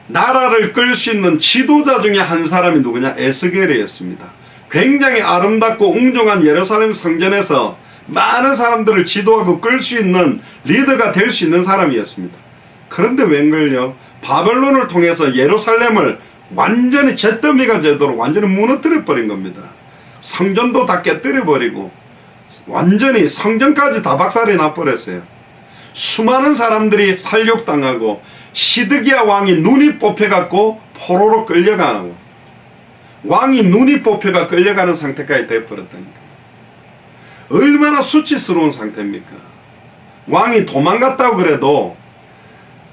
나라를 끌 수 있는 지도자 중에 한 사람이 누구냐? 에스겔이었습니다. 굉장히 아름답고 웅장한 예루살렘 성전에서 많은 사람들을 지도하고 끌 수 있는 리더가 될 수 있는 사람이었습니다. 그런데 웬걸요? 바벨론을 통해서 예루살렘을 완전히 잿더미가 되도록 완전히 무너뜨려 버린 겁니다. 성전도 다 깨뜨려 버리고 완전히 성전까지 다 박살이 나버렸어요. 수많은 사람들이 살육당하고 시드기야 왕이 눈이 뽑혀갖고 포로로 끌려가고 왕이 눈이 뽑혀가 끌려가는 상태까지 되어버렸다니까. 얼마나 수치스러운 상태입니까? 왕이 도망갔다고 그래도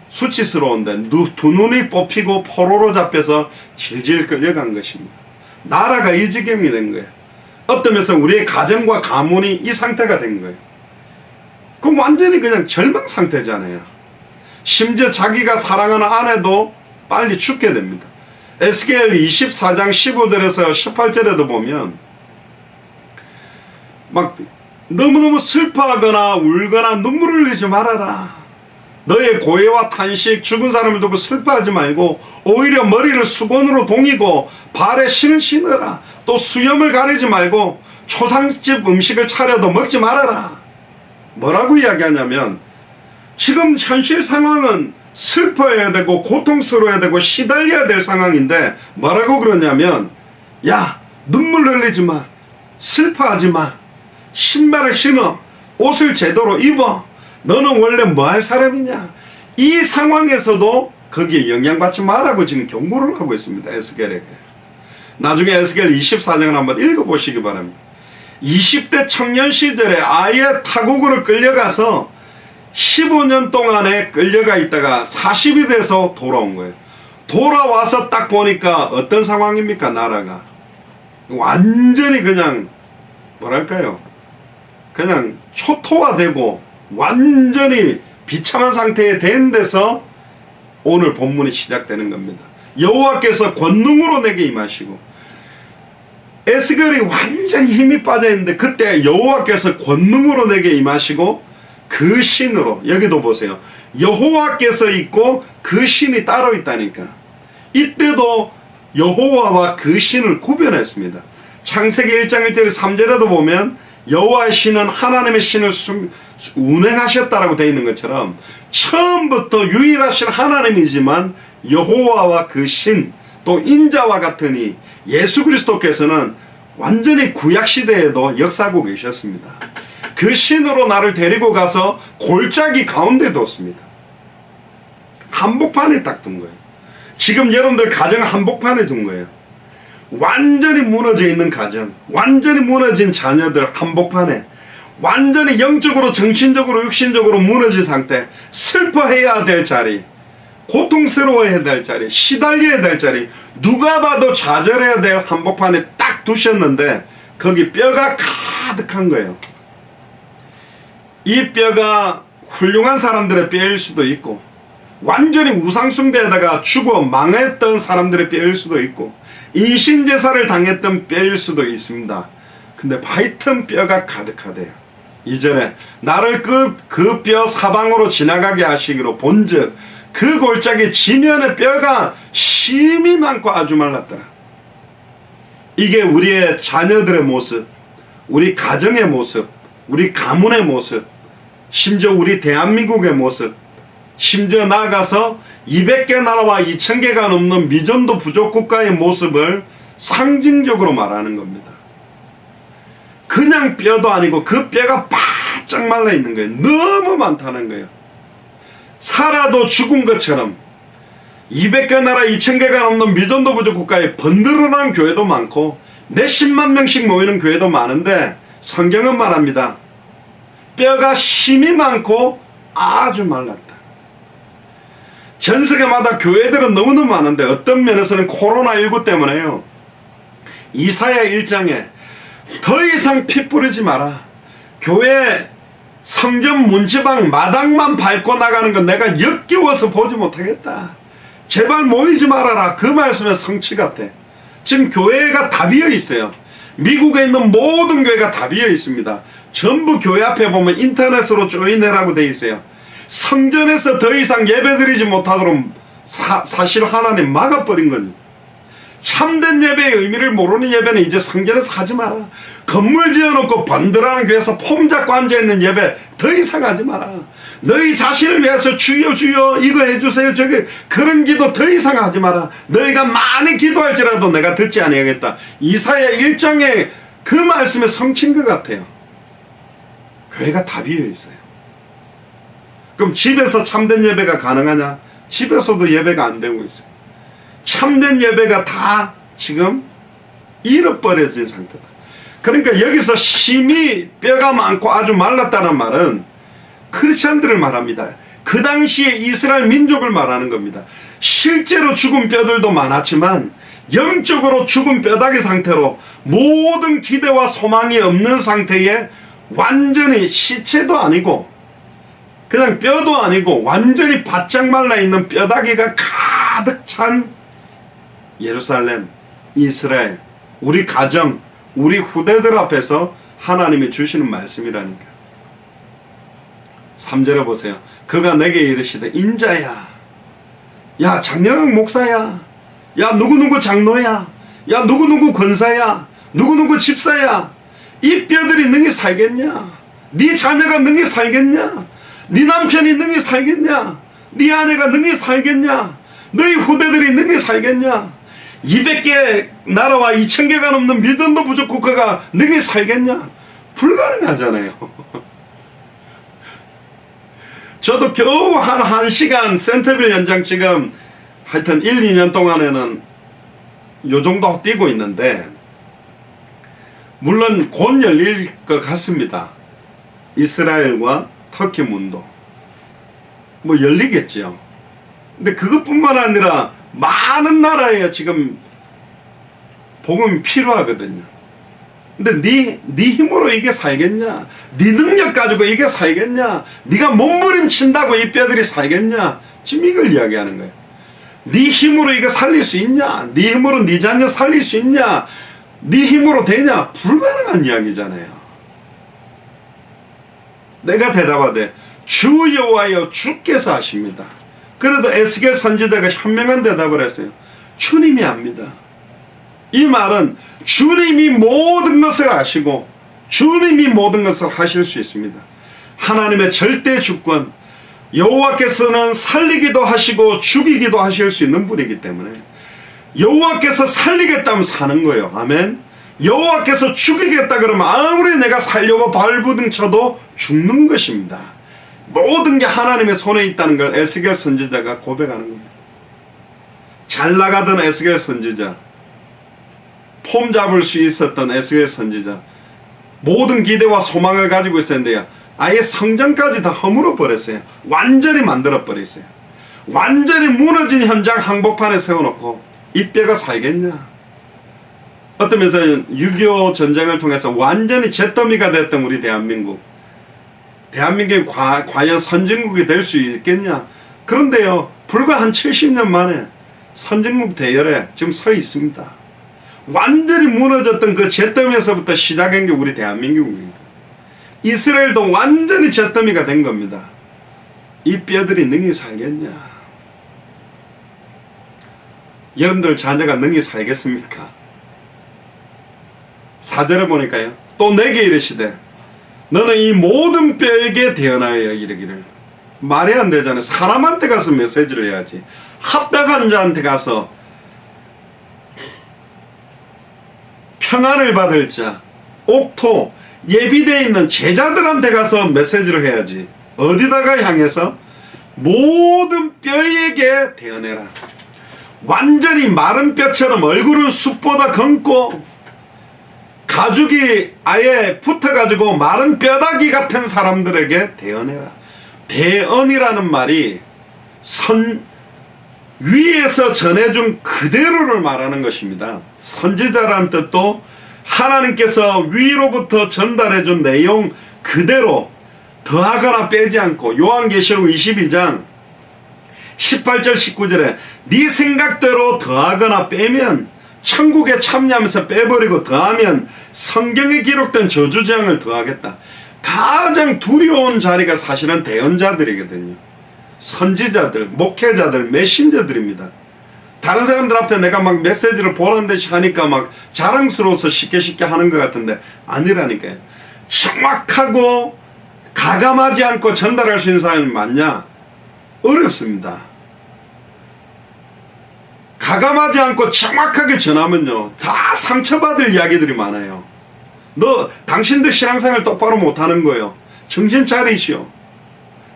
수치스러운데 두 눈이 뽑히고 포로로 잡혀서 질질 끌려간 것입니다. 나라가 이 지경이 된 거예요. 어떤 면에서 우리의 가정과 가문이 이 상태가 된 거예요. 그럼 완전히 그냥 절망 상태잖아요. 심지어 자기가 사랑하는 아내도 빨리 죽게 됩니다. 에스겔 24장 15절에서 18절에도 보면 막 너무너무 슬퍼하거나 울거나 눈물을 흘리지 말아라. 너의 고해와 탄식, 죽은 사람을 두고 슬퍼하지 말고 오히려 머리를 수건으로 동이고 발에 신을 신으라. 또 수염을 가리지 말고 초상집 음식을 차려도 먹지 말아라. 뭐라고 이야기하냐면 지금 현실 상황은 슬퍼해야 되고 고통스러워야 되고 시달려야 될 상황인데 뭐라고 그러냐면 야, 눈물 흘리지 마, 슬퍼하지 마, 신발을 신어, 옷을 제대로 입어. 너는 원래 뭐 할 사람이냐. 이 상황에서도 거기에 영향받지 말라고 지금 경고를 하고 있습니다. 에스겔에게. 나중에 에스겔 24장을 한번 읽어보시기 바랍니다. 20대 청년 시절에 아예 타국으로 끌려가서 15년 동안에 끌려가 있다가 40이 돼서 돌아온 거예요. 돌아와서 딱 보니까 어떤 상황입니까? 나라가 완전히 그냥 뭐랄까요, 그냥 초토화되고 완전히 비참한 상태에 된 데서 오늘 본문이 시작되는 겁니다. 여호와께서 권능으로 내게 임하시고, 에스겔이 완전히 힘이 빠져 있는데 그때 여호와께서 권능으로 내게 임하시고 그 신으로, 여기도 보세요, 여호와께서 있고 그 신이 따로 있다니까. 이때도 여호와와 그 신을 구별했습니다. 창세기 1장 1절 3절에도 보면 여호와의 신은 하나님의 신을 운행하셨다라고 되어 있는 것처럼 처음부터 유일하신 하나님이지만 여호와와 그 신, 또 인자와 같으니 예수 그리스도께서는 완전히 구약시대에도 역사하고 계셨습니다. 그 신으로 나를 데리고 가서 골짜기 가운데 뒀습니다. 한복판에 딱 둔 거예요. 지금 여러분들 가정 한복판에 둔 거예요. 완전히 무너져 있는 가정, 완전히 무너진 자녀들 한복판에, 완전히 영적으로 정신적으로 육신적으로 무너진 상태, 슬퍼해야 될 자리, 고통스러워해야 될 자리, 시달려야 될 자리, 누가 봐도 좌절해야 될 한복판에 딱 두셨는데 거기 뼈가 가득한 거예요. 이 뼈가 훌륭한 사람들의 뼈일 수도 있고 완전히 우상숭배에다가 죽어 망했던 사람들의 뼈일 수도 있고 인신제사를 당했던 뼈일 수도 있습니다. 근데 하여튼 뼈가 가득하대요. 2절에 나를 그 뼈 사방으로 지나가게 하시기로 본즉 그 골짜기 지면에 뼈가 심이 많고 아주 말랐더라. 이게 우리의 자녀들의 모습, 우리 가정의 모습, 우리 가문의 모습, 심지어 우리 대한민국의 모습, 심지어 나아가서 200개 나라와 2000개가 넘는 미전도 부족 국가의 모습을 상징적으로 말하는 겁니다. 그냥 뼈도 아니고 그 뼈가 바짝 말라 있는 거예요. 너무 많다는 거예요. 살아도 죽은 것처럼 200개 나라 2000개가 넘는 미전도 부족 국가에 번들어난 교회도 많고 몇십만 명씩 모이는 교회도 많은데 성경은 말합니다. 뼈가 심이 많고 아주 말랐다. 전 세계마다 교회들은 너무너무 많은데 어떤 면에서는 코로나19 때문에요. 이사야 1장에 더 이상 피 뿌리지 마라. 교회 성전 문지방 마당만 밟고 나가는 건 내가 역겨워서 보지 못하겠다. 제발 모이지 말아라. 그 말씀의 성취 같아. 지금 교회가 다 비어 있어요. 미국에 있는 모든 교회가 다 비어 있습니다. 전부 교회 앞에 보면 인터넷으로 조인해라고 되어 있어요. 성전에서 더 이상 예배드리지 못하도록 사실 하나님 막아버린 거예요. 참된 예배의 의미를 모르는 예배는 이제 성전에서 하지 마라. 건물 지어놓고 번들하는 교회에서 폼 잡고 앉아있는 예배 더 이상 하지 마라. 너희 자신을 위해서 주여 주여 이거 해주세요 저기 그런 기도 더 이상 하지 마라. 너희가 많이 기도할지라도 내가 듣지 아니하겠다. 이사야 1장에 그 말씀에 성취인 것 같아요. 교회가 다 비어있어요. 그럼 집에서 참된 예배가 가능하냐? 집에서도 예배가 안 되고 있어요. 참된 예배가 다 지금 잃어버려진 상태다. 그러니까 여기서 심히 뼈가 많고 아주 말랐다는 말은 크리스천들을 말합니다. 그 당시에 이스라엘 민족을 말하는 겁니다. 실제로 죽은 뼈들도 많았지만 영적으로 죽은 뼈다귀 상태로 모든 기대와 소망이 없는 상태에 완전히 시체도 아니고 그냥 뼈도 아니고 완전히 바짝 말라있는 뼈다귀가 가득 찬 예루살렘, 이스라엘, 우리 가정, 우리 후대들 앞에서 하나님이 주시는 말씀이라니까. 3절에 보세요. 그가 내게 이르시되 인자야, 야 장영학 목사야, 야 누구누구 장로야, 야 누구누구 권사야, 누구누구 집사야, 이 뼈들이 능히 살겠냐? 네 자녀가 능히 살겠냐? 네 남편이 능히 살겠냐? 네 아내가 능히 살겠냐? 너희 후대들이 능히 살겠냐? 200개 나라와 2000개가 넘는 미전도 부족 국가가 능히 살겠냐? 불가능하잖아요. 저도 겨우 한 1시간 센터빌 연장 지금 하여튼 1, 2년 동안에는 요 정도 뛰고 있는데 물론 곧 열릴 것 같습니다. 이스라엘과 터키 문도 뭐 열리겠죠. 근데 그것뿐만 아니라 많은 나라에 지금 복음이 필요하거든요. 근데 네 힘으로 이게 살겠냐? 네 능력 가지고 이게 살겠냐? 네가 몸부림친다고 이 뼈들이 살겠냐? 지금 이걸 이야기하는 거예요. 네 힘으로 이거 살릴 수 있냐? 네 힘으로 네 자녀 살릴 수 있냐? 네 힘으로 되냐? 불가능한 이야기잖아요. 내가 대답하되 주 여호와여 주께서 하십니다. 그래도 에스겔 선지자가 현명한 대답을 했어요. 주님이 합니다. 이 말은 주님이 모든 것을 아시고 주님이 모든 것을 하실 수 있습니다. 하나님의 절대 주권, 여호와께서는 살리기도 하시고 죽이기도 하실 수 있는 분이기 때문에 여호와께서 살리겠다면 사는 거예요. 아멘. 여호와께서 죽이겠다 그러면 아무리 내가 살려고 발부둥 쳐도 죽는 것입니다. 모든 게 하나님의 손에 있다는 걸 에스겔 선지자가 고백하는 겁니다. 잘 나가던 에스겔 선지자, 폼 잡을 수 있었던 에스겔 선지자, 모든 기대와 소망을 가지고 있었는데요, 아예 성전까지 다 허물어 버렸어요. 완전히 만들어 버렸어요. 완전히 무너진 현장 항복판에 세워놓고 이 뼈가 살겠냐? 어떤 면에서는 6.25 전쟁을 통해서 완전히 잿더미가 됐던 우리 대한민국이 과연 선진국이 될 수 있겠냐? 그런데요, 불과 한 70년 만에 선진국 대열에 지금 서 있습니다. 완전히 무너졌던 그 잿더미에서부터 시작한 게 우리 대한민국입니다. 이스라엘도 완전히 잿더미가 된 겁니다. 이 뼈들이 능히 살겠냐? 여러분들 자녀가 능히 살겠습니까? 4절에 보니까요, 또 내게 이르시되 너는 이 모든 뼈에게 대언하여 이르기를. 말이 안 되잖아요. 사람한테 가서 메시지를 해야지. 합당한 자한테 가서 평안을 받을 자, 옥토, 예비되어 있는 제자들한테 가서 메시지를 해야지. 어디다가 향해서? 모든 뼈에게 대언해라. 완전히 마른 뼈처럼 얼굴은 숯보다 검고 가죽이 아예 붙어가지고 마른 뼈다귀 같은 사람들에게 대언해라. 대언이라는 말이 위에서 전해준 그대로를 말하는 것입니다. 선지자라는 뜻도 하나님께서 위로부터 전달해준 내용 그대로 더하거나 빼지 않고, 요한계시록 22장 18절 19절에 네 생각대로 더하거나 빼면, 천국에 참여하면서 빼버리고 더하면 성경에 기록된 저주재앙을 더하겠다. 가장 두려운 자리가 사실은 대언자들이거든요. 선지자들, 목회자들, 메신저들입니다. 다른 사람들 앞에 내가 막 메시지를 보란 듯이 하니까 막 자랑스러워서 쉽게 하는 것 같은데 아니라니까요. 정확하고 가감하지 않고 전달할 수 있는 사람이 맞냐? 어렵습니다. 가감하지 않고 정확하게 전하면요, 다 상처받을 이야기들이 많아요. 당신들 신앙생활 똑바로 못하는 거예요. 정신 차리시오.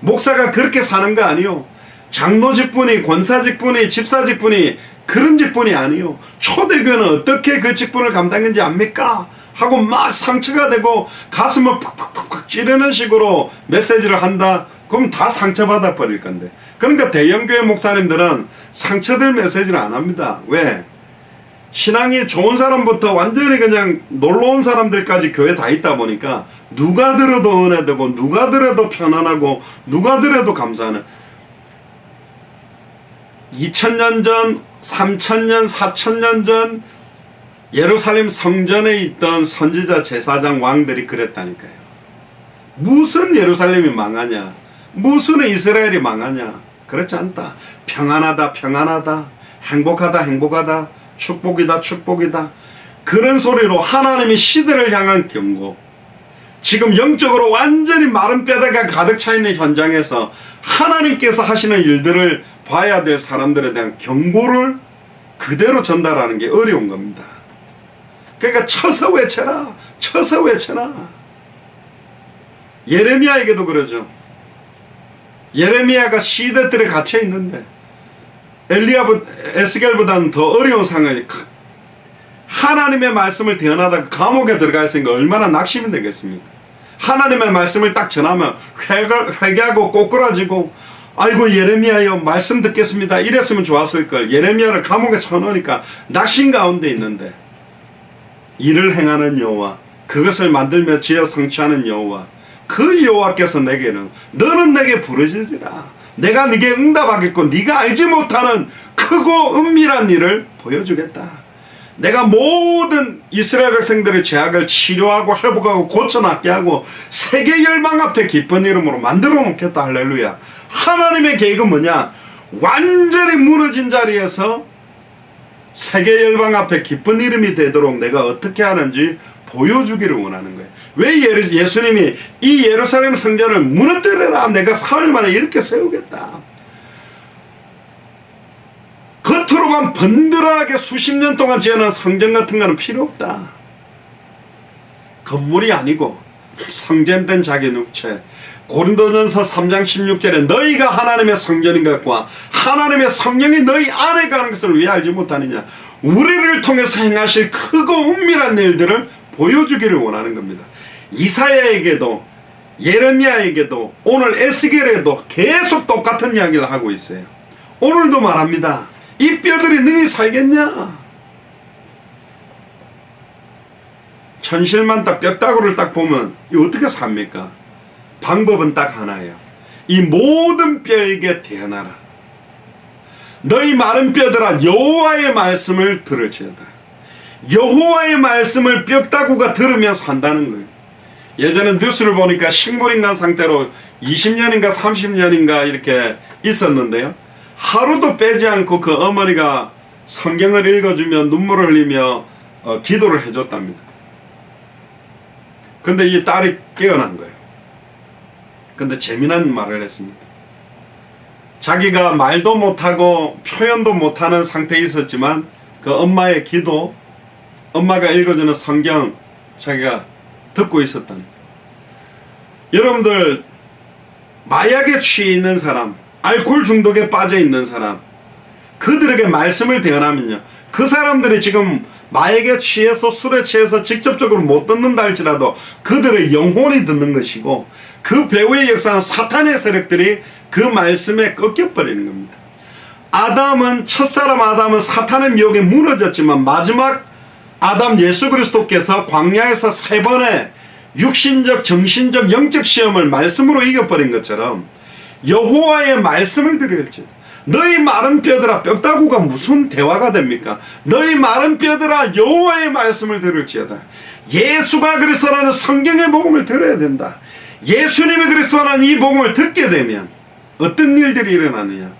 목사가 그렇게 사는 거 아니요. 장로직분이, 권사직분이, 집사직분이 그런 직분이 아니요. 초대교회는 어떻게 그 직분을 감당했는지 압니까? 하고 막 상처가 되고 가슴을 팍팍팍팍 찌르는 식으로 메시지를 한다? 그럼 다 상처받아 버릴 건데. 그러니까 대형교회 목사님들은 상처될 메시지를 안 합니다. 왜? 신앙이 좋은 사람부터 완전히 그냥 놀러온 사람들까지 교회 다 있다 보니까 누가 들어도 은혜되고 누가 들어도 편안하고 누가 들어도 감사하는, 2000년 전, 3000년, 4000년 전 예루살렘 성전에 있던 선지자, 제사장, 왕들이 그랬다니까요. 무슨 예루살렘이 망하냐, 무슨 이스라엘이 망하냐. 그렇지 않다. 평안하다, 평안하다. 행복하다, 행복하다. 축복이다, 축복이다. 그런 소리로 하나님이 시대를 향한 경고, 지금 영적으로 완전히 마른 뼈대가 가득 차 있는 현장에서 하나님께서 하시는 일들을 봐야 될 사람들에 대한 경고를 그대로 전달하는 게 어려운 겁니다. 그러니까 쳐서 외쳐라, 쳐서 외쳐라. 예레미야에게도 그러죠. 예레미야가 시대들에 갇혀 있는데 에스겔보다는 더 어려운 상황이, 하나님의 말씀을 대언하다가 감옥에 들어가 있으니까 얼마나 낙심이 되겠습니까? 하나님의 말씀을 딱 전하면 회개하고 꼬꾸라지고, 아이고 예레미야여 말씀 듣겠습니다 이랬으면 좋았을걸. 예레미야를 감옥에 쳐넣으니까 낙심 가운데 있는데, 일을 행하는 여호와, 그것을 만들며 지어 성취하는 여호와, 그 여호와께서 내게는 너는 내게 부르짖으라, 내가 네게 응답하겠고 네가 알지 못하는 크고 은밀한 일을 보여주겠다. 내가 모든 이스라엘 백성들의 죄악을 치료하고 회복하고 고쳐낫게 하고 세계 열방 앞에 기쁜 이름으로 만들어 놓겠다. 할렐루야. 하나님의 계획은 뭐냐? 완전히 무너진 자리에서 세계 열방 앞에 기쁜 이름이 되도록 내가 어떻게 하는지 보여주기를 원하는 거예요. 왜 예수님이 이 예루살렘 성전을 무너뜨려라, 내가 사흘 만에 이렇게 세우겠다. 겉으로만 번들하게 수십 년 동안 지어놓은 성전 같은 거는 필요 없다. 건물이 아니고 성전된 자기 육체. 고린도전서 3장 16절에 너희가 하나님의 성전인 것과 하나님의 성령이 너희 안에 가는 것을 왜 알지 못하느냐. 우리를 통해서 행하실 크고 은밀한 일들을 보여주기를 원하는 겁니다. 이사야에게도 예레미야에게도 오늘 에스겔에도 계속 똑같은 이야기를 하고 있어요. 오늘도 말합니다. 이 뼈들이 능히 살겠냐? 현실만 딱 뼈다구를 딱 보면 이거 어떻게 삽니까? 방법은 딱 하나예요. 이 모든 뼈에게 대언하라. 너희 마른 뼈들아 여호와의 말씀을 들을지어다. 여호와의 말씀을 뼈다구가 들으며 산다는 거예요. 예전에 뉴스를 보니까 식물인간 상태로 20년인가 30년인가 이렇게 있었는데요. 하루도 빼지 않고 그 어머니가 성경을 읽어주며 눈물을 흘리며 기도를 해줬답니다. 근데 이 딸이 깨어난 거예요. 근데 재미난 말을 했습니다. 자기가 말도 못하고 표현도 못하는 상태에 있었지만 그 엄마의 기도, 엄마가 읽어주는 성경 자기가 듣고 있었다니. 여러분들 마약에 취해 있는 사람, 알코올 중독에 빠져 있는 사람, 그들에게 말씀을 대언하면요, 그 사람들이 지금 마약에 취해서 술에 취해서 직접적으로 못 듣는다 할지라도 그들의 영혼이 듣는 것이고, 그 배후의 역사는 사탄의 세력들이 그 말씀에 꺾여버리는 겁니다. 첫사람 아담은 사탄의 미혹에 무너졌지만 마지막 아담 예수 그리스도께서 광야에서 3번의 육신적, 정신적, 영적 시험을 말씀으로 이겨버린 것처럼 여호와의 말씀을 드릴지어다. 너희 마른 뼈들아, 뼈다구가 무슨 대화가 됩니까? 너희 마른 뼈들아 여호와의 말씀을 들을지어다. 예수가 그리스도라는 성경의 복음을 들어야 된다. 예수님이 그리스도라는 이 복음을 듣게 되면 어떤 일들이 일어나느냐?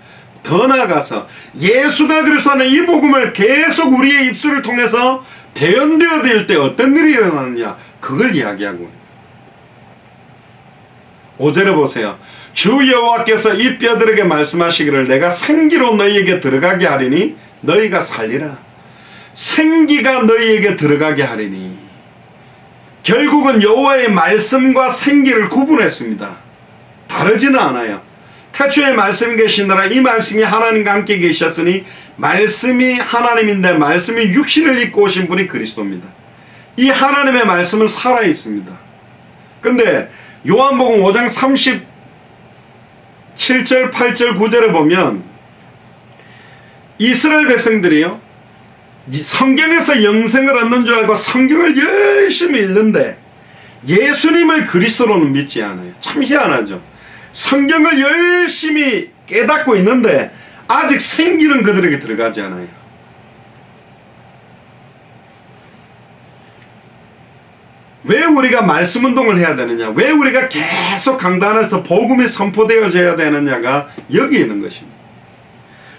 더 나아가서 예수가 그리스도는 이 복음을 계속 우리의 입술을 통해서 대언되어 될 때 어떤 일이 일어나느냐? 그걸 이야기하고 5절에 보세요. 주 여호와께서 이 뼈들에게 말씀하시기를 내가 생기로 너희에게 들어가게 하리니 너희가 살리라. 생기가 너희에게 들어가게 하리니. 결국은 여호와의 말씀과 생기를 구분했습니다. 다르지는 않아요. 태초에 말씀이 계시느라 이 말씀이 하나님과 함께 계셨으니 말씀이 하나님인데 말씀이 육신을 입고 오신 분이 그리스도입니다. 이 하나님의 말씀은 살아있습니다. 근데 요한복음 5장 37절 8절 9절에 보면 이스라엘 백성들이요 성경에서 영생을 얻는 줄 알고 성경을 열심히 읽는데 예수님을 그리스도로는 믿지 않아요. 참 희한하죠. 성경을 열심히 깨닫고 있는데 아직 생기는 그들에게 들어가지 않아요. 왜 우리가 말씀 운동을 해야 되느냐? 왜 우리가 계속 강단에서 복음이 선포되어져야 되느냐가 여기 있는 것입니다.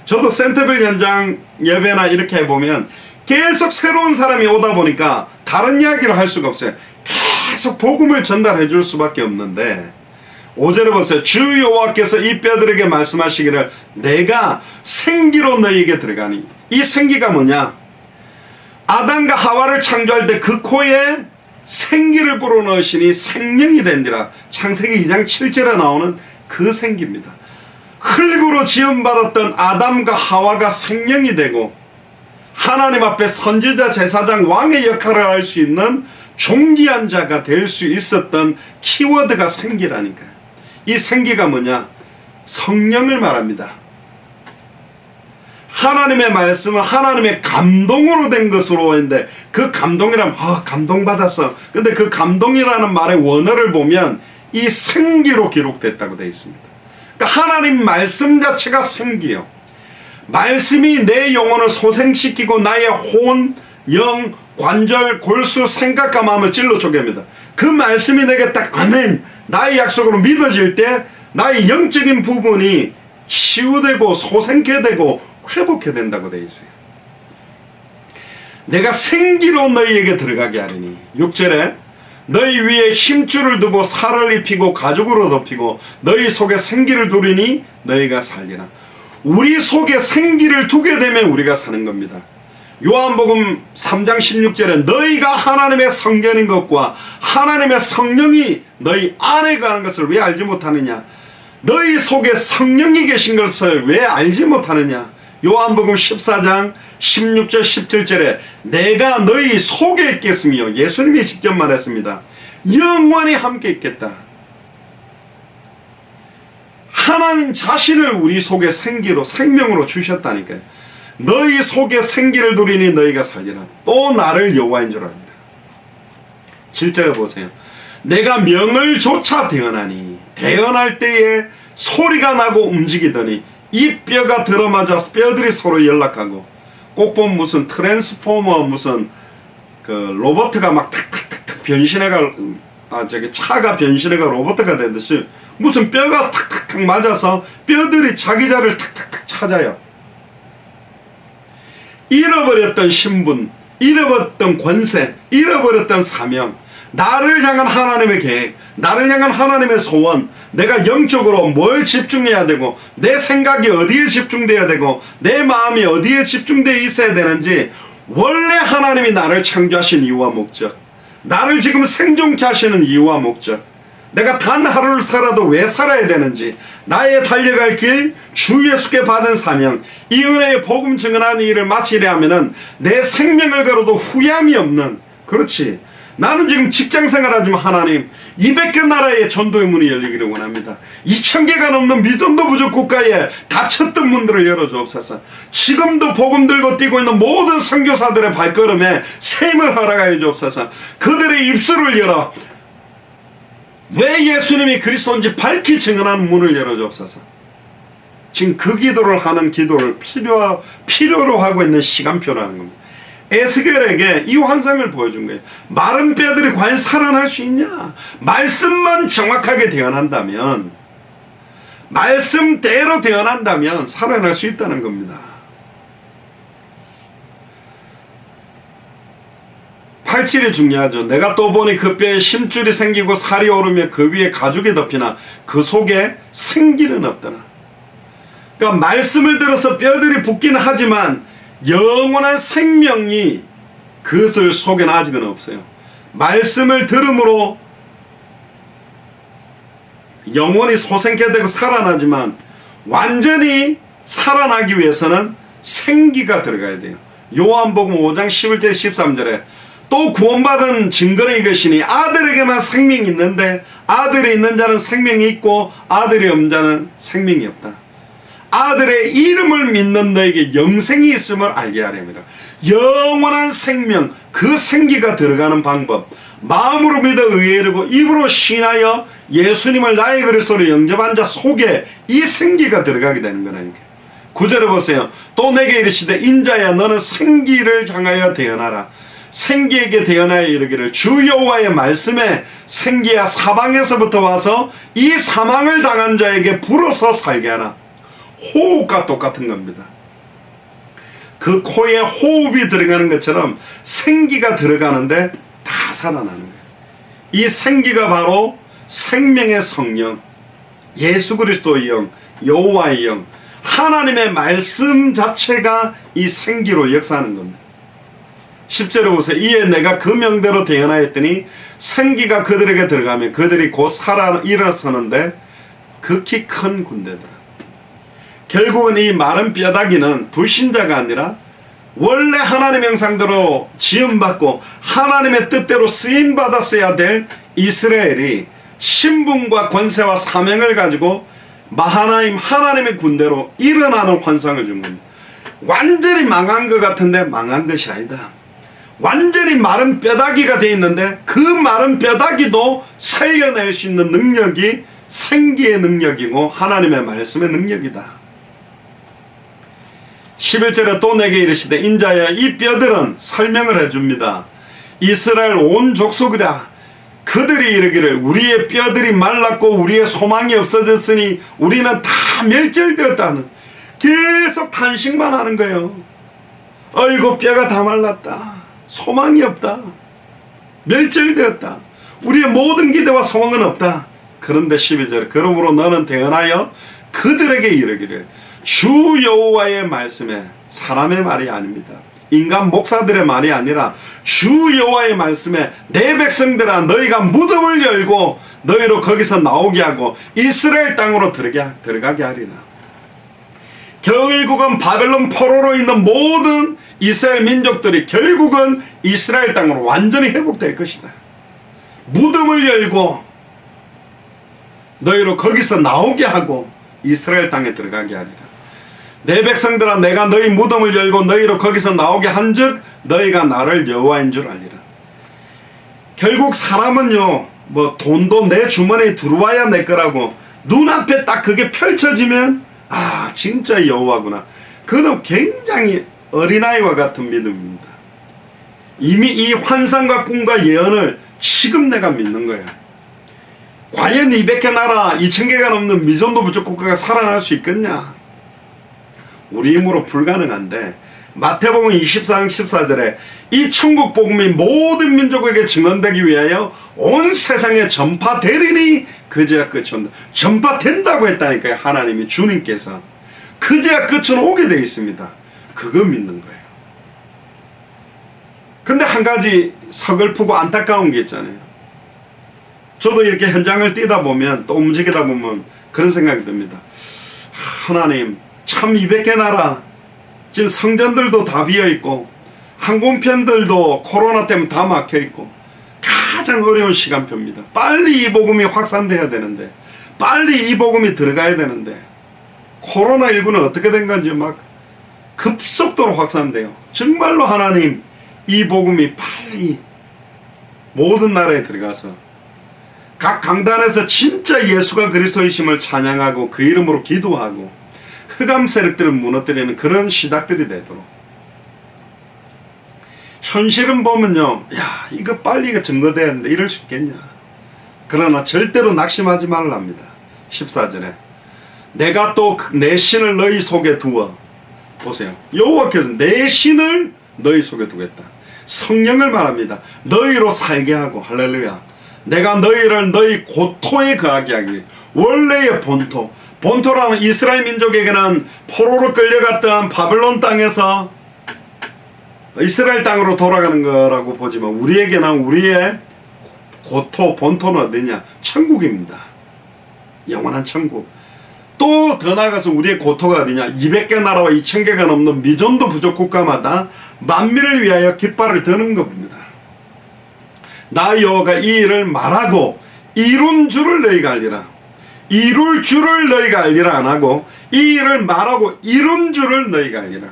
저도 센터빌 현장 예배나 이렇게 해보면 계속 새로운 사람이 오다 보니까 다른 이야기를 할 수가 없어요. 계속 복음을 전달해 줄 수밖에 없는데 5절에 보세요. 주 여호와께서 이 뼈들에게 말씀하시기를 내가 생기로 너희에게 들어가니. 이 생기가 뭐냐? 아담과 하와를 창조할 때 그 코에 생기를 불어넣으시니 생명이 된디라. 창세기 2장 7절에 나오는 그 생기입니다. 흙으로 지음받았던 아담과 하와가 생명이 되고 하나님 앞에 선지자, 제사장, 왕의 역할을 할 수 있는 존귀한 자가 될 수 있었던 키워드가 생기라니까요. 이 생기가 뭐냐? 성령을 말합니다. 하나님의 말씀은 하나님의 감동으로 된 것으로 했는데 그 감동이라면 감동받았어. 근데 그 감동이라는 말의 원어를 보면 이 생기로 기록됐다고 되어 있습니다. 그러니까 하나님 말씀 자체가 생기요. 말씀이 내 영혼을 소생시키고 나의 혼, 영, 관절, 골수, 생각과 마음을 찔러 쪼갭니다. 그 말씀이 내게 딱 아멘 나의 약속으로 믿어질 때 나의 영적인 부분이 치유되고 소생케 되고 회복해 된다고 되어 있어요. 내가 생기로 너희에게 들어가게 하리니. 6절에 너희 위에 힘줄을 두고 살을 입히고 가죽으로 덮이고 너희 속에 생기를 두리니 너희가 살리라. 우리 속에 생기를 두게 되면 우리가 사는 겁니다. 요한복음 3장 16절에 너희가 하나님의 성전인 것과 하나님의 성령이 너희 안에 가는 것을 왜 알지 못하느냐? 너희 속에 성령이 계신 것을 왜 알지 못하느냐? 요한복음 14장 16절 17절에 내가 너희 속에 있겠으며 예수님이 직접 말했습니다. 영원히 함께 있겠다. 하나님 자신을 우리 속에 생기로 생명으로 주셨다니까요. 너희 속에 생기를 두리니 너희가 살리라. 또 나를 여호와인 줄 알리라. 7절에 보세요. 내가 명을 조차 대언하니 대언할 때에 소리가 나고 움직이더니 이 뼈가 들어맞아 뼈들이 서로 연락하고 꼭 보면 무슨 트랜스포머 무슨 그 로버트가 막 탁탁탁탁 변신해가 차가 변신해가 로버트가 되듯이 무슨 뼈가 탁탁탁 맞아서 뼈들이 자기 자리를 탁탁탁 찾아요. 잃어버렸던 신분, 잃어버렸던 권세, 잃어버렸던 사명, 나를 향한 하나님의 계획, 나를 향한 하나님의 소원, 내가 영적으로 뭘 집중해야 되고 내 생각이 어디에 집중돼야 되고 내 마음이 어디에 집중되어 있어야 되는지 원래 하나님이 나를 창조하신 이유와 목적, 나를 지금 생존케 하시는 이유와 목적, 내가 단 하루를 살아도 왜 살아야 되는지, 나의 달려갈 길, 주 예수께 받은 사명, 이 은혜의 복음 증언하는 일을 마치려 하면은 내 생명을 걸어도 후회함이 없는, 그렇지, 나는 지금 직장생활 하지만 하나님 200개 나라의 전도의 문이 열리기를 원합니다. 2000개가 넘는 미전도 부족 국가에 닫혔던 문들을 열어주옵소서. 지금도 복음 들고 뛰고 있는 모든 선교사들의 발걸음에 셈을 허락하여 주옵소서. 그들의 입술을 열어 왜 예수님이 그리스도인지 밝히 증언하는 문을 열어주옵소서. 지금 그 기도를 하는 기도를 필요로 하고 있는 시간표라는 겁니다. 에스겔에게 이 환상을 보여준 거예요. 마른 뼈들이 과연 살아날 수 있냐? 말씀만 정확하게 대언한다면, 말씀대로 태어난다면 살아날 수 있다는 겁니다. 8절이 중요하죠. 내가 또 보니 그 뼈에 심줄이 생기고 살이 오르며 그 위에 가죽이 덮이나 그 속에 생기는 없더라. 그러니까 말씀을 들어서 뼈들이 붙기는 하지만 영원한 생명이 그들 속에는 아직은 없어요. 말씀을 들음으로 영원히 소생케 되고 살아나지만 완전히 살아나기 위해서는 생기가 들어가야 돼요. 요한복음 5장 11절 13절에 또 구원받은 증거는 이것이니 아들에게만 생명이 있는데 아들이 있는 자는 생명이 있고 아들이 없는 자는 생명이 없다. 아들의 이름을 믿는 너에게 영생이 있음을 알게 하렵니다. 영원한 생명, 그 생기가 들어가는 방법, 마음으로 믿어 의에 이르고 입으로 신하여 예수님을 나의 그리스도로 영접한 자 속에 이 생기가 들어가게 되는 거라니까. 9절에 보세요. 또 내게 이르시되 인자야 너는 생기를 향하여 태어나라. 생기에게 태어나여 이르기를 주 여호와의 말씀에 생기야 사방에서부터 와서 이 사망을 당한 자에게 불어서 살게 하라. 호흡과 똑같은 겁니다. 그 코에 호흡이 들어가는 것처럼 생기가 들어가는데 다 살아나는 거예요. 이 생기가 바로 생명의 성령, 예수 그리스도의 영, 여호와의 영, 하나님의 말씀 자체가 이 생기로 역사하는 겁니다. 10절에 보세요. 이에 내가 그 명대로 태어나였더니 생기가 그들에게 들어가면 그들이 곧 살아 일어서는데 극히 큰 군대더라. 결국은 이 마른 뼈다귀는 불신자가 아니라 원래 하나님의 형상대로 지음받고 하나님의 뜻대로 쓰임받았어야 될 이스라엘이 신분과 권세와 사명을 가지고 마하나임 하나님의 군대로 일어나는 환상을 준 겁니다. 완전히 망한 것 같은데 망한 것이 아니다. 완전히 마른 뼈다귀가 되어 있는데 그 마른 뼈다귀도 살려낼 수 있는 능력이 생기의 능력이고 하나님의 말씀의 능력이다. 11절에 또 내게 이르시되 인자야 이 뼈들은 설명을 해줍니다. 이스라엘 온 족속이라 그들이 이르기를 우리의 뼈들이 말랐고 우리의 소망이 없어졌으니 우리는 다 멸절되었다는 계속 탄식만 하는 거예요. 어이구 뼈가 다 말랐다. 소망이 없다. 멸절되었다. 우리의 모든 기대와 소망은 없다. 그런데 12절 그러므로 너는 태어나여 그들에게 이르기를 주 여호와의 말씀에 사람의 말이 아닙니다. 인간 목사들의 말이 아니라 주 여호와의 말씀에 내 백성들아 너희가 무덤을 열고 너희로 거기서 나오게 하고 이스라엘 땅으로 들어가게 하리라. 결국은 바벨론 포로로 있는 모든 이스라엘 민족들이 결국은 이스라엘 땅으로 완전히 회복될 것이다. 무덤을 열고 너희로 거기서 나오게 하고 이스라엘 땅에 들어가게 하리라. 내 백성들아 내가 너희 무덤을 열고 너희로 거기서 나오게 한즉 너희가 나를 여호와인 줄 알리라. 결국 사람은요 뭐 돈도 내 주머니에 들어와야 내 거라고 눈앞에 딱 그게 펼쳐지면 아 진짜 여호와구나. 그는 굉장히 어린아이와 같은 믿음입니다. 이미 이 환상과 꿈과 예언을 지금 내가 믿는 거예요. 과연 200개 나라 2000개가 넘는 미존도 부족 국가가 살아날 수 있겠냐? 우리 힘으로 불가능한데 마태복음 24장 14절에 이 천국 복음이 모든 민족에게 증언되기 위하여 온 세상에 전파되리니 그제야 끝이 온다. 전파된다고 했다니까요. 하나님이 주님께서 그제야 끝은 오게 되어 있습니다. 그거 믿는 거예요. 근데 한 가지 서글프고 안타까운 게 있잖아요. 저도 이렇게 현장을 뛰다 보면 또 움직이다 보면 그런 생각이 듭니다. 하나님 참 200개 나라 지금 성전들도 다 비어있고 항공편들도 코로나 때문에 다 막혀있고 가장 어려운 시간표입니다. 빨리 이 복음이 확산돼야 되는데 빨리 이 복음이 들어가야 되는데 코로나19는 어떻게 된 건지 막 급속도로 확산돼요. 정말로 하나님 이 복음이 빨리 모든 나라에 들어가서 각 강단에서 진짜 예수가 그리스도이심을 찬양하고 그 이름으로 기도하고 흑암 세력들을 무너뜨리는 그런 시작들이 되도록. 현실은 보면요, 야 이거 빨리 이거 증거돼야 하는데 이럴 수 있겠냐. 그러나 절대로 낙심하지 말랍니다. 14절에 내가 또 내 신을 너희 속에 두어. 보세요. 여호와께서 내 신을 너희 속에 두겠다. 성령을 말합니다. 너희로 살게 하고. 할렐루야. 내가 너희를 너희 고토에 거하게 하기. 원래의 본토. 본토라면 이스라엘 민족에게는 포로로 끌려갔던 바벨론 땅에서 이스라엘 땅으로 돌아가는 거라고 보지만 우리에게는 우리의 고토, 본토는 어디냐? 천국입니다. 영원한 천국. 또 더 나아가서 우리의 고토가 어디냐? 200개 나라와 2000개가 넘는 미전도 부족 국가마다 만민을 위하여 깃발을 드는 겁니다. 나 여호와가 이 일을 말하고 이룬 줄을 너희가 알리라. 이룰 줄을 너희가 알리라 안 하고 이 일을 말하고 이룬 줄을 너희가 알리라.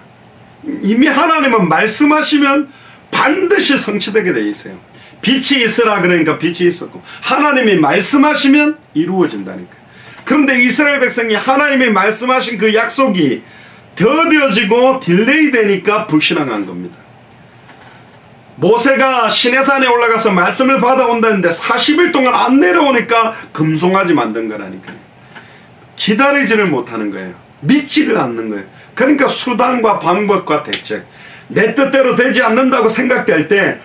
이미 하나님은 말씀하시면 반드시 성취되게 되어 있어요. 빛이 있으라 그러니까 빛이 있었고 하나님이 말씀하시면 이루어진다니까. 그런데 이스라엘 백성이 하나님이 말씀하신 그 약속이 더뎌지고 딜레이 되니까 불신앙한 겁니다. 모세가 시내산에 올라가서 말씀을 받아온다는데 40일 동안 안 내려오니까 금송아지 만든 거라니까요. 기다리지를 못하는 거예요. 믿지를 않는 거예요. 그러니까 수단과 방법과 대책, 내 뜻대로 되지 않는다고 생각될 때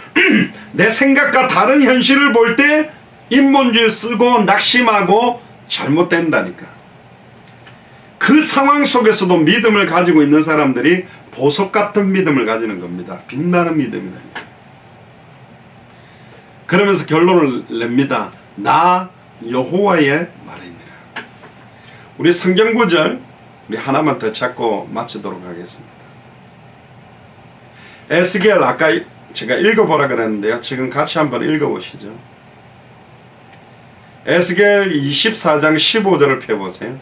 내 생각과 다른 현실을 볼 때 인본주의 쓰고 낙심하고 잘못된다니까. 그 상황 속에서도 믿음을 가지고 있는 사람들이 보석 같은 믿음을 가지는 겁니다. 빛나는 믿음이라니까. 그러면서 결론을 냅니다. 나 여호와의 말이니라. 우리 성경 구절 우리 하나만 더 찾고 마치도록 하겠습니다. 에스겔 아까 제가 읽어보라 그랬는데요. 지금 같이 한번 읽어보시죠. 에스겔 24장 15절을 펴보세요.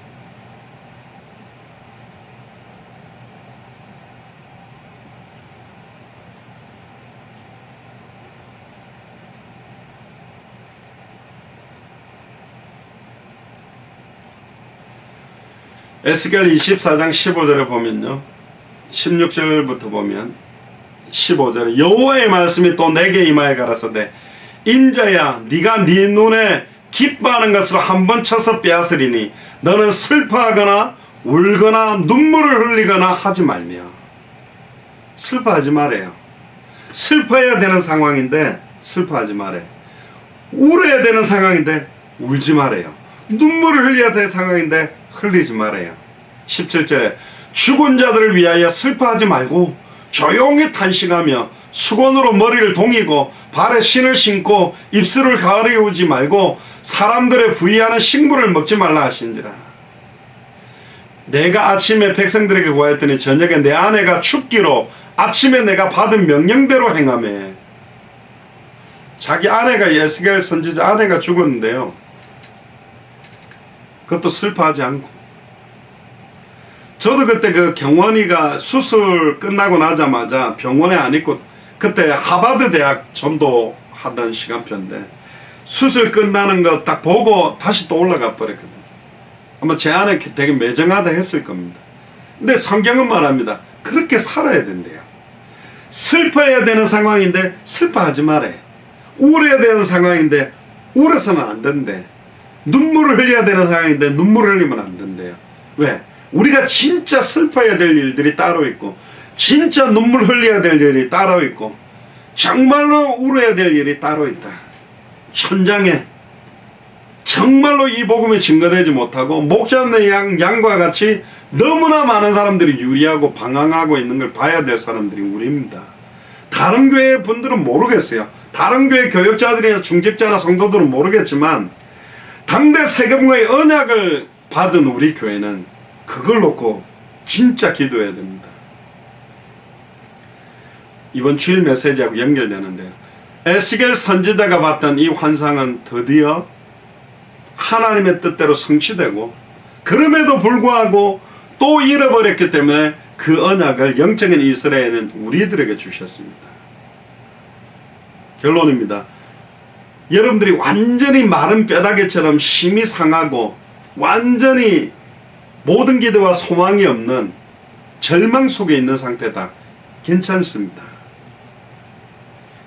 에스겔 24장 15절에 보면요. 16절부터 보면 15절에 여호와의 말씀이 또 내게 임하여 가라사대 인자야 네가 네 눈에 기뻐하는 것으로 한번 쳐서 빼앗으리니 너는 슬퍼하거나 울거나 눈물을 흘리거나 하지 말며. 슬퍼하지 말아요. 슬퍼해야 되는 상황인데 슬퍼하지 말아요. 울어야 되는 상황인데 울지 말아요. 눈물을 흘려야 되는 상황인데 흘리지 말아요. 17절에 죽은 자들을 위하여 슬퍼하지 말고 조용히 탄식하며 수건으로 머리를 동이고 발에 신을 신고 입술을 가리우지 말고 사람들의 부의하는 식물을 먹지 말라 하신지라. 내가 아침에 백성들에게 구하였더니 저녁에 내 아내가 죽기로 아침에 내가 받은 명령대로 행하매. 자기 아내가 에스겔 선지자 아내가 죽었는데요. 그것도 슬퍼하지 않고. 저도 그때 그 경원이가 수술 끝나고 나자마자 병원에 안 있고 그때 하버드 대학 전도하던 시간표인데 수술 끝나는 거 딱 보고 다시 또 올라가 버렸거든요. 아마 제 안에 되게 매정하다 했을 겁니다. 근데 성경은 말합니다. 그렇게 살아야 된대요. 슬퍼해야 되는 상황인데 슬퍼하지 말아요. 울어야 되는 상황인데 울어서는 안 된대. 눈물을 흘려야 되는 상황인데 눈물을 흘리면 안 된대요. 왜? 우리가 진짜 슬퍼해야 될 일들이 따로 있고 진짜 눈물 흘려야 될 일이 따로 있고 정말로 울어야 될 일이 따로 있다. 현장에 정말로 이 복음이 증거되지 못하고 목자 없는 양과 같이 너무나 많은 사람들이 유리하고 방황하고 있는 걸 봐야 될 사람들이 우리입니다. 다른 교회 분들은 모르겠어요. 다른 교회 교역자들이나 중직자나 성도들은 모르겠지만 당대 세금과의 언약을 받은 우리 교회는 그걸 놓고 진짜 기도해야 됩니다. 이번 주일 메시지하고 연결되는데요. 에스겔 선지자가 봤던 이 환상은 드디어 하나님의 뜻대로 성취되고 그럼에도 불구하고 또 잃어버렸기 때문에 그 언약을 영적인 이스라엘은 우리들에게 주셨습니다. 결론입니다. 여러분들이 완전히 마른 뼈다귀처럼 심이 상하고 완전히 모든 기대와 소망이 없는 절망 속에 있는 상태다. 괜찮습니다.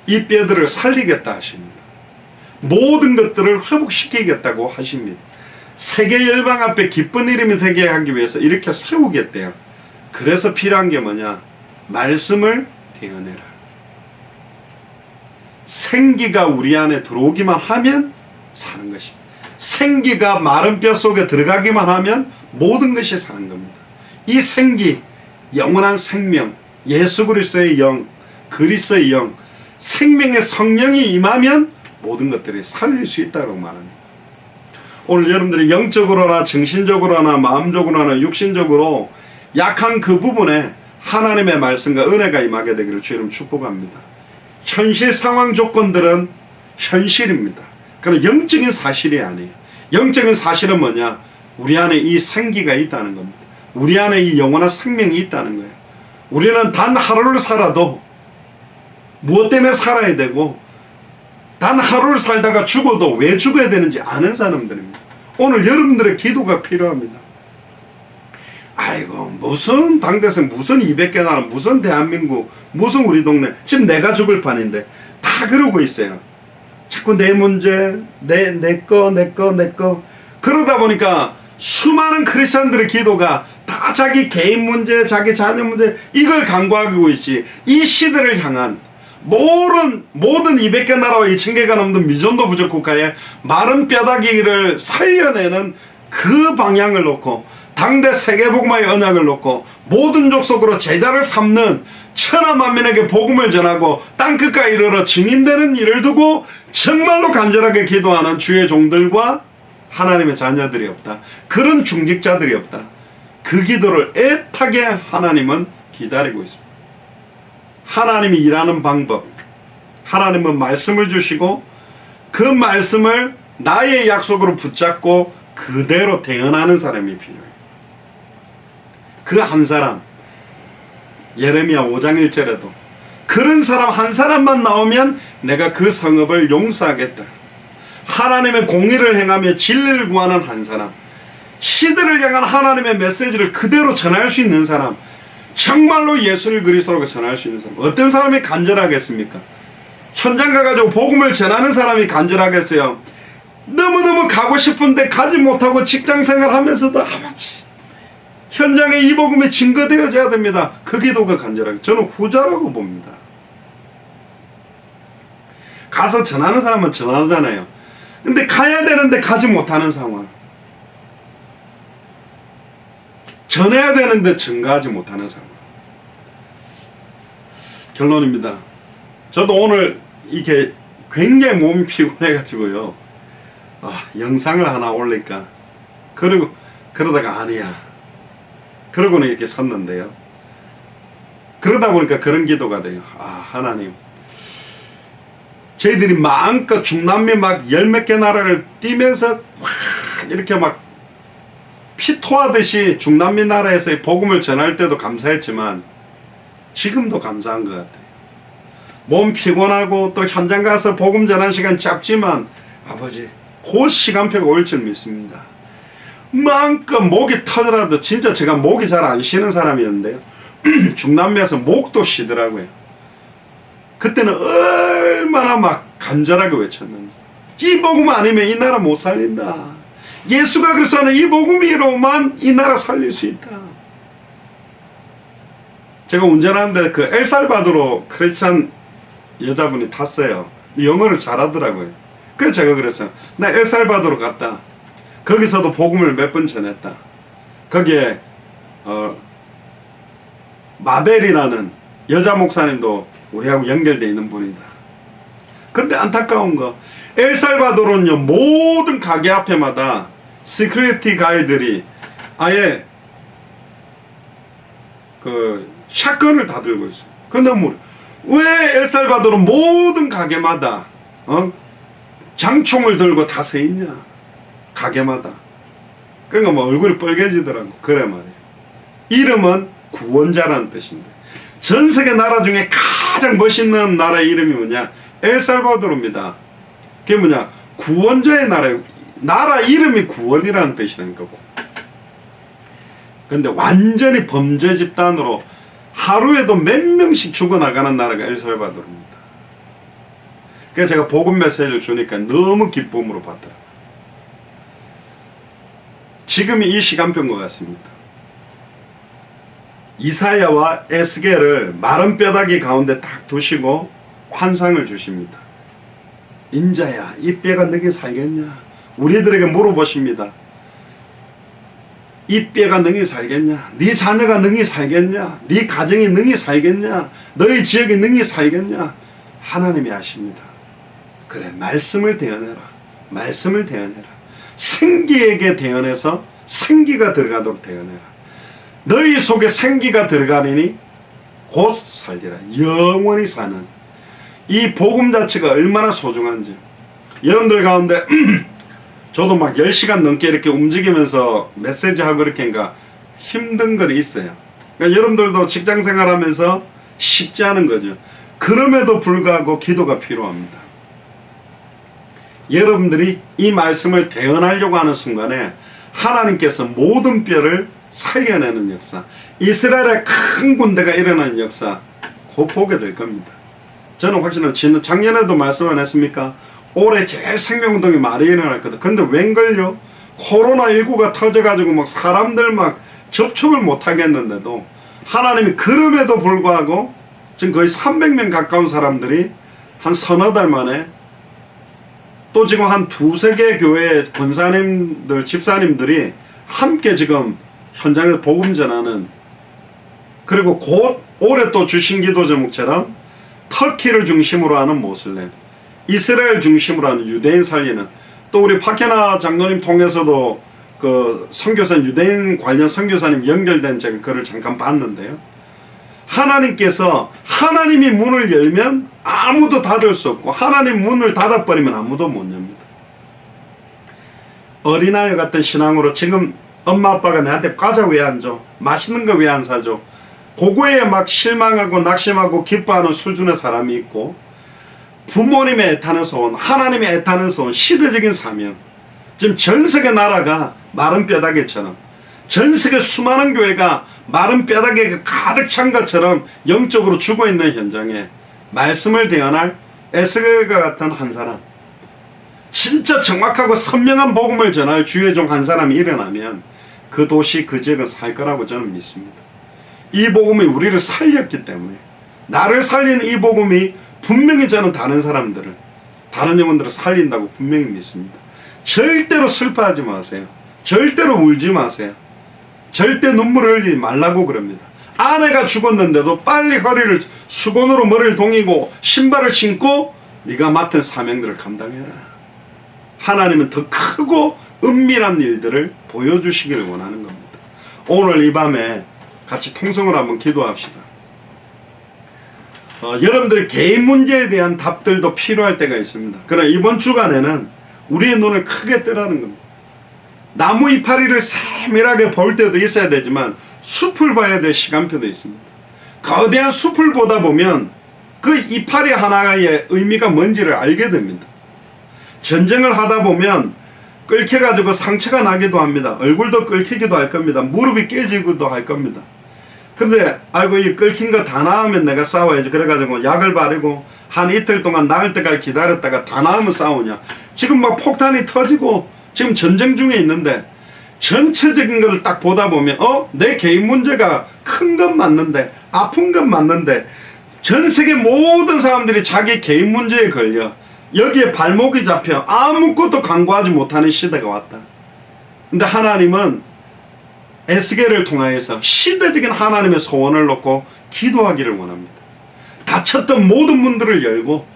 이 뼈들을 살리겠다 하십니다. 모든 것들을 회복시키겠다고 하십니다. 세계 열방 앞에 기쁜 이름이 되게 하기 위해서 이렇게 세우겠대요. 그래서 필요한 게 뭐냐? 말씀을 대언해라. 생기가 우리 안에 들어오기만 하면 사는 것입니다. 생기가 마른 뼈 속에 들어가기만 하면 모든 것이 사는 겁니다. 이 생기, 영원한 생명, 예수 그리스도의 영, 그리스도의 영, 생명의 성령이 임하면 모든 것들이 살릴 수 있다고 말합니다. 오늘 여러분들이 영적으로나 정신적으로나 마음적으로나 육신적으로 약한 그 부분에 하나님의 말씀과 은혜가 임하게 되기를 주님 축복합니다. 현실 상황 조건들은 현실입니다. 그러나 영적인 사실이 아니에요. 영적인 사실은 뭐냐? 우리 안에 이 생기가 있다는 겁니다. 우리 안에 이 영원한 생명이 있다는 거예요. 우리는 단 하루를 살아도 무엇 때문에 살아야 되고 단 하루를 살다가 죽어도 왜 죽어야 되는지 아는 사람들입니다. 오늘 여러분들의 기도가 필요합니다. 아이고 무슨 당대생 무슨 200개 나라 무슨 대한민국 무슨 우리 동네 지금 내가 죽을 판인데 다 그러고 있어요. 자꾸 내 문제 내 거 그러다 보니까 수많은 크리스천들의 기도가 다 자기 개인 문제 자기 자녀 문제 이걸 간구하고 있지 이 시대를 향한 모든 200개 나라와 2000개가 넘는 미전도 부족 국가의 마른 뼈다귀를 살려내는 그 방향을 놓고 당대 세계복음화의 언약을 놓고 모든 족속으로 제자를 삼는 천하만민에게 복음을 전하고 땅끝까지 이르러 증인되는 일을 두고 정말로 간절하게 기도하는 주의 종들과 하나님의 자녀들이 없다. 그런 중직자들이 없다. 그 기도를 애타게 하나님은 기다리고 있습니다. 하나님이 일하는 방법, 하나님은 말씀을 주시고 그 말씀을 나의 약속으로 붙잡고 그대로 대언하는 사람이 필요해요. 그 한 사람, 예레미야 5장 1절에도 그런 사람 한 사람만 나오면 내가 그 성읍을 용서하겠다. 하나님의 공의를 행하며 진리를 구하는 한 사람, 시대를 향한 하나님의 메시지를 그대로 전할 수 있는 사람, 정말로 예수를 그리스도로 전할 수 있는 사람. 어떤 사람이 간절하겠습니까? 현장 가가지고 복음을 전하는 사람이 간절하겠어요? 너무너무 가고 싶은데 가지 못하고 직장생활 하면서도 아버지 현장에 이 복음이 증거되어져야 됩니다. 그 기도가 간절하게. 저는 후자라고 봅니다. 가서 전하는 사람은 전하잖아요. 근데 가야 되는데 가지 못하는 상황. 전해야 되는데 전가하지 못하는 상황. 결론입니다. 저도 오늘 이게 굉장히 몸이 피곤해가지고요. 영상을 하나 올릴까. 그러다가 아니야. 그러고는 이렇게 섰는데요. 그러다 보니까 그런 기도가 돼요. 하나님. 저희들이 마음껏 중남미 막 열 몇 개 나라를 뛰면서 이렇게 막 피토하듯이 중남미 나라에서의 복음을 전할 때도 감사했지만 지금도 감사한 것 같아요. 몸 피곤하고 또 현장 가서 복음 전하는 시간 짧지만 아버지 그 시간표가 올 줄 믿습니다. 마음껏 목이 터져라도 진짜 제가 목이 잘 안 쉬는 사람이었는데요. 중남미에서 목도 쉬더라고요. 그때는 얼마나 막 간절하게 외쳤는지. 이 복음 아니면 이 나라 못 살린다. 예수가 그리스도는 이 복음으로만 이 나라 살릴 수 있다. 제가 운전하는데 그 엘살바도르 크리스찬 여자분이 탔어요. 영어를 잘하더라고요. 그래서 제가 그랬어요. 나 엘살바도르 갔다. 거기서도 복음을 몇 번 전했다. 거기에 마벨이라는 여자 목사님도 우리하고 연결되어 있는 분이다. 근데 안타까운 거 엘살바도르는요 모든 가게 앞에마다 시큐리티 가이들이 아예 그 샷건을 다 들고 있어요. 근데 왜 엘살바도르 모든 가게마다 장총을 들고 다 서 있냐? 가게마다. 그러니까 뭐 얼굴이 빨개지더라고. 그래 말이에요. 이름은 구원자라는 뜻인데 전 세계 나라 중에 가장 멋있는 나라의 이름이 뭐냐? 엘살바도르입니다. 그게 뭐냐? 구원자의 나라예요. 나라 이름이 구원이라는 뜻이라는 거고. 근데 완전히 범죄 집단으로 하루에도 몇 명씩 죽어나가는 나라가 엘살바도르입니다. 그래서 제가 복음 메시지를 주니까 너무 기쁨으로 받더라고요. 지금이 이 시간표인 것 같습니다. 이사야와 에스겔을 마른 뼈다귀 가운데 딱 두시고 환상을 주십니다. 인자야, 이 뼈가 너게 살겠냐? 우리들에게 물어보십니다. 이 뼈가 능히 살겠냐? 네 자녀가 능히 살겠냐? 네 가정이 능히 살겠냐? 너희 지역이 능히 살겠냐? 하나님이 아십니다. 그래, 말씀을 대언해라. 말씀을 대언해라. 생기에게 대언해서 생기가 들어가도록 대언해라. 너희 속에 생기가 들어가리니 곧 살리라. 영원히 사는 이 복음 자체가 얼마나 소중한지. 여러분들 가운데 저도 막 10시간 넘게 이렇게 움직이면서 메시지하고 이렇게인가 힘든 건 있어요. 그러니까 여러분들도 직장 생활하면서 쉽지 않은 거죠. 그럼에도 불구하고 기도가 필요합니다. 여러분들이 이 말씀을 대언하려고 하는 순간에 하나님께서 모든 뼈를 살려내는 역사, 이스라엘의 큰 군대가 일어나는 역사 곧 보게 될 겁니다. 저는 확실히 작년에도 말씀 안 했습니까? 올해 제일 생명운동이 많이 일어날 거다. 근데 웬걸요? 코로나19가 터져가지고 막 사람들 막 접촉을 못 하겠는데도 하나님이 그럼에도 불구하고 지금 거의 300명 가까운 사람들이 한 서너 달 만에 또 지금 한 두세 개 교회 권사님들, 집사님들이 함께 지금 현장에서 복음 전하는, 그리고 곧 올해 또 주신 기도 제목처럼 터키를 중심으로 하는 모슬렘, 이스라엘 중심으로 하는 유대인 살리는, 또 우리 박현아 장로님 통해서도 그 선교사님, 유대인 관련 선교사님 연결된 제가 글을 잠깐 봤는데요. 하나님께서 하나님이 문을 열면 아무도 닫을 수 없고 하나님 문을 닫아버리면 아무도 못 엽니다. 어린아이 같은 신앙으로 지금 엄마 아빠가 나한테 과자 왜 안 줘? 맛있는 거 왜 안 사줘? 그거에 막 실망하고 낙심하고 기뻐하는 수준의 사람이 있고, 부모님의 애타는 소원, 하나님의 애타는 소원, 시대적인 사명. 지금 전 세계 나라가 마른 뼈다귀처럼, 전 세계 수많은 교회가 마른 뼈다귀가 가득 찬 것처럼 영적으로 죽어있는 현장에 말씀을 대언할 에스겔과 같은 한 사람, 진짜 정확하고 선명한 복음을 전할 주의 종 한 사람이 일어나면 그 도시, 그 지역은 살 거라고 저는 믿습니다. 이 복음이 우리를 살렸기 때문에, 나를 살리는 이 복음이 분명히 저는 다른 사람들을, 다른 영혼들을 살린다고 분명히 믿습니다. 절대로 슬퍼하지 마세요. 절대로 울지 마세요. 절대 눈물을 흘리지 말라고 그럽니다. 아내가 죽었는데도 빨리 허리를, 수건으로 머리를 동이고 신발을 신고 네가 맡은 사명들을 감당해라. 하나님은 더 크고 은밀한 일들을 보여주시기를 원하는 겁니다. 오늘 이 밤에 같이 통성을 한번 기도합시다. 여러분들의 개인 문제에 대한 답들도 필요할 때가 있습니다. 그러나 이번 주간에는 우리의 눈을 크게 뜨라는 겁니다. 나무 이파리를 세밀하게 볼 때도 있어야 되지만 숲을 봐야 될 시간표도 있습니다. 거대한 숲을 보다 보면 그 이파리 하나의 의미가 뭔지를 알게 됩니다. 전쟁을 하다 보면 끓여가지고 상처가 나기도 합니다. 얼굴도 끓이기도 할 겁니다. 무릎이 깨지기도 할 겁니다. 근데 아이고 이 끓인 거 다 나으면 내가 싸워야지, 그래가지고 약을 바르고 한 이틀 동안 나을 때까지 기다렸다가 다 나으면 싸우냐. 지금 막 폭탄이 터지고 지금 전쟁 중에 있는데 전체적인 것을 딱 보다 보면 내 개인 문제가 큰 건 맞는데, 아픈 건 맞는데, 전 세계 모든 사람들이 자기 개인 문제에 걸려 여기에 발목이 잡혀 아무것도 간구하지 못하는 시대가 왔다. 근데 하나님은 에스겔을 통하여서 시대적인 하나님의 소원을 놓고 기도하기를 원합니다. 닫혔던 모든 문들을 열고,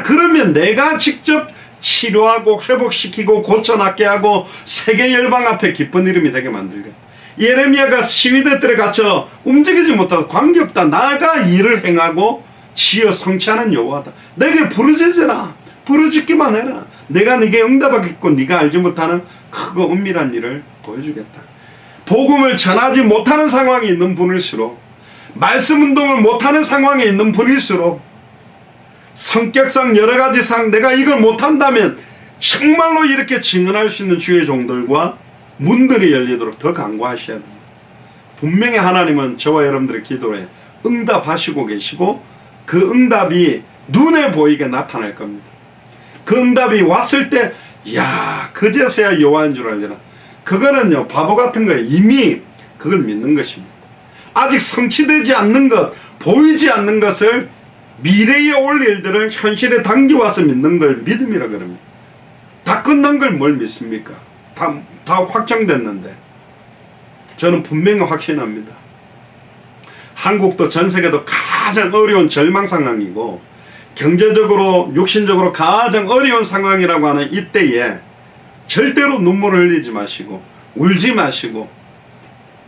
그러면 내가 직접 치료하고 회복시키고 고쳐낫게 하고 세계 열방 앞에 기쁜 이름이 되게 만들게. 예레미야가 시위대 뜰에 갇혀 움직이지 못하고 관계없다. 나가 일을 행하고 지어 성취하는 여호와다. 내게 부르짖으라. 부르짖기만 해라. 내가 네게 응답하겠고 네가 알지 못하는 크고 은밀한 일을 보여주겠다. 복음을 전하지 못하는 상황에 있는 분일수록, 말씀 운동을 못하는 상황에 있는 분일수록, 성격상 여러가지상 내가 이걸 못한다면 정말로 이렇게 증언할 수 있는 주의 종들과 문들이 열리도록 더 간구하셔야 됩니다. 분명히 하나님은 저와 여러분들의 기도에 응답하시고 계시고 그 응답이 눈에 보이게 나타날 겁니다. 그 응답이 왔을 때, 그제서야 여호와인 줄 알리라. 그거는요 바보 같은 거예요. 이미 그걸 믿는 것입니다. 아직 성취되지 않는 것, 보이지 않는 것을 미래에 올 일들을 현실에 당겨와서 믿는 걸 믿음이라 그럽니다. 다 끝난 걸 뭘 믿습니까? 다 확정됐는데. 저는 분명히 확신합니다. 한국도 전 세계도 가장 어려운 절망 상황이고 경제적으로 육신적으로 가장 어려운 상황이라고 하는 이때에 절대로 눈물을 흘리지 마시고 울지 마시고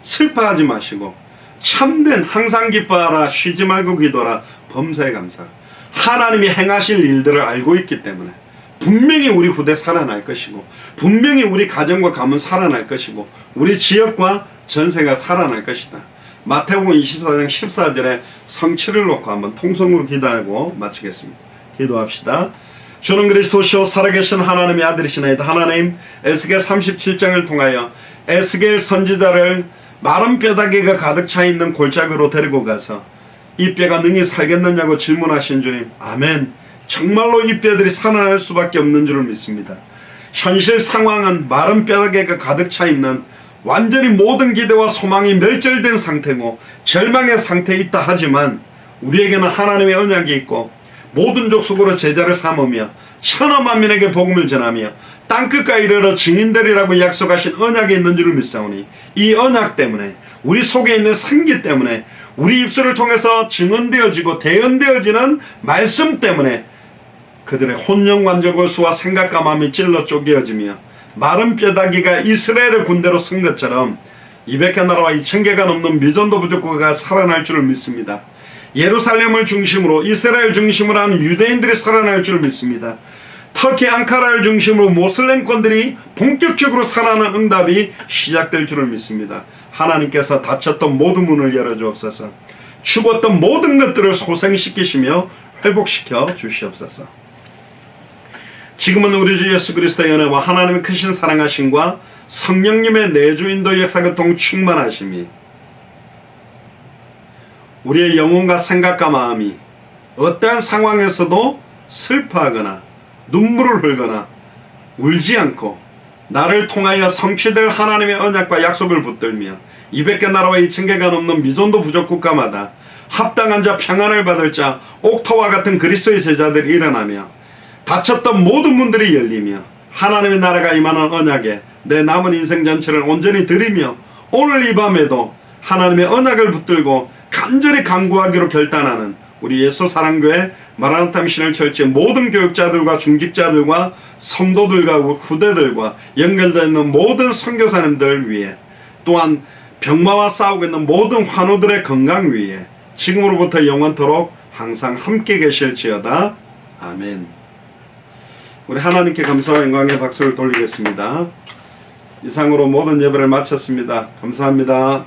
슬퍼하지 마시고 참된 항상 기뻐하라 쉬지 말고 기도하라 범사에 감사. 하나님이 행하실 일들을 알고 있기 때문에 분명히 우리 후대 살아날 것이고 분명히 우리 가정과 가문 살아날 것이고 우리 지역과 전세가 살아날 것이다. 마태복음 24장 14절에 성취를 놓고 한번 통성으로 기도하고 마치겠습니다. 기도합시다. 주는 그리스도시요 살아계신 하나님의 아들이시나이다. 하나님, 에스겔 37장을 통하여 에스겔 선지자를 마른 뼈다귀가 가득 차 있는 골짜기로 데리고 가서 이 뼈가 능히 살겠느냐고 질문하신 주님, 아멘. 정말로 이 뼈들이 살아날 수밖에 없는 줄을 믿습니다. 현실 상황은 마른 뼈다귀가 가득 차 있는 완전히 모든 기대와 소망이 멸절된 상태고 절망의 상태에 있다 하지만 우리에게는 하나님의 언약이 있고 모든 족속으로 제자를 삼으며 천하 만민에게 복음을 전하며 땅끝까지 이르러 증인되리라고 약속하신 언약이 있는 줄을 믿사오니 이 언약 때문에 우리 속에 있는 생기 때문에 우리 입술을 통해서 증언되어지고 대언되어지는 말씀 때문에 그들의 혼령관절골수와 생각과 마음이 찔러 쪼개어지며 마른 뼈다귀가 이스라엘의 군대로 선 것처럼 200개 나라와 2000개가 넘는 미전도 부족국가가 살아날 줄을 믿습니다. 예루살렘을 중심으로 이스라엘 중심으로 하는 유대인들이 살아날 줄을 믿습니다. 터키 앙카라를 중심으로 모슬렘권들이 본격적으로 살아나는 응답이 시작될 줄을 믿습니다. 하나님께서 닫혔던 모든 문을 열어주옵소서. 죽었던 모든 것들을 소생시키시며 회복시켜 주시옵소서. 지금은 우리 주 예수 그리스도의 은혜와 하나님의 크신 사랑하심과 성령님의 내주인도 역사교통 충만하심이 우리의 영혼과 생각과 마음이 어떠한 상황에서도 슬퍼하거나 눈물을 흘거나 울지 않고 나를 통하여 성취될 하나님의 언약과 약속을 붙들며 200개 나라와 2000개가 넘는 미존도 부족 국가마다 합당한 자 평안을 받을 자 옥토와 같은 그리스도의 제자들이 일어나며 닫혔던 모든 문들이 열리며 하나님의 나라가 임하는 언약에 내 남은 인생 전체를 온전히 드리며 오늘 이 밤에도 하나님의 언약을 붙들고 간절히 간구하기로 결단하는 우리 예수 사랑교회 마라나타 미션을 철치 모든 교육자들과 중직자들과 성도들과 후대들과 연결되어 있는 모든 선교사님들 위해 또한 병마와 싸우고 있는 모든 환우들의 건강 위해 지금으로부터 영원토록 항상 함께 계실지어다. 아멘. 우리 하나님께 감사와 영광의 박수를 돌리겠습니다. 이상으로 모든 예배를 마쳤습니다. 감사합니다.